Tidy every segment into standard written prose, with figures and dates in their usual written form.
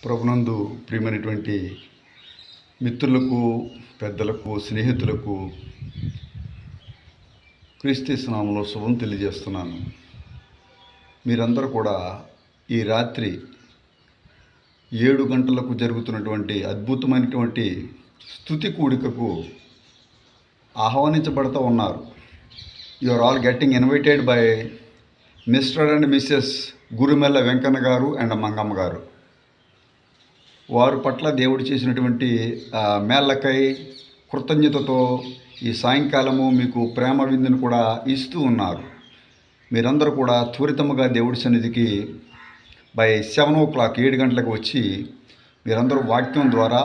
ప్రభునందు ప్రియమైనటువంటి మిత్రులకు, పెద్దలకు, స్నేహితులకు క్రీస్తు నామములో శుభం తెలియజేస్తున్నాను. మీరందరూ కూడా ఈ రాత్రి 7 గంటలకు జరుగుతున్నటువంటి అద్భుతమైనటువంటి స్తుతి కూడికకు ఆహ్వానించబడుతూ ఉన్నారు. You are all getting invited by mister and missus Gurumella Venkanna garu and Mangamma గారు. వారి పట్ల దేవుడు చేసినటువంటి మేళ్ళకై కృతజ్ఞతతో ఈ సాయంకాలము మీకు ప్రేమ విందును కూడా ఇస్తూ ఉన్నారు. మీరందరూ కూడా త్వరితముగా దేవుడి సన్నిధికి బై 7 o'clock 7 గంటలకు వచ్చి మీరందరూ వాక్యం ద్వారా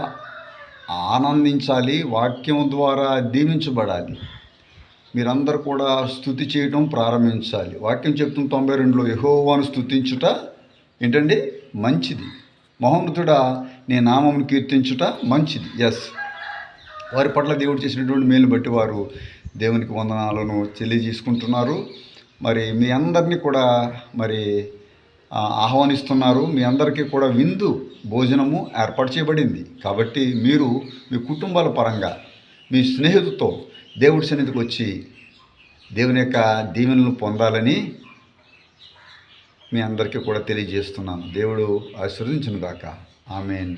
ఆనందించాలి, వాక్యం ద్వారా దీవించబడాలి. మీరందరూ కూడా స్తుతి చేయడం ప్రారంభించాలి. వాక్యం చెప్తున్న 92లో యెహోవాను స్తుతించుట ఏంటండి మంచిది, మహోన్నతుడా నీ నామమును కీర్తించుట మంచిది. ఎస్, వారి పట్ల దేవుడు చేసినటువంటి మేలు బట్టి వారు దేవునికి వందనాలను తెలియజేసుకుంటున్నారు. మరి మీ అందరినీ కూడా ఆహ్వానిస్తున్నారు. మీ అందరికీ కూడా విందు భోజనము ఏర్పాటు చేయబడింది. కాబట్టి మీరు మీ కుటుంబాల పరంగా మీ స్నేహితులతో దేవుడి సన్నిధికి వచ్చి దేవుని యొక్క దీవెనలను పొందాలని మీ అందరికీ కూడా తెలియజేస్తున్నాను. దేవుడు ఆశీర్వదించును గాక. ఆమేన్.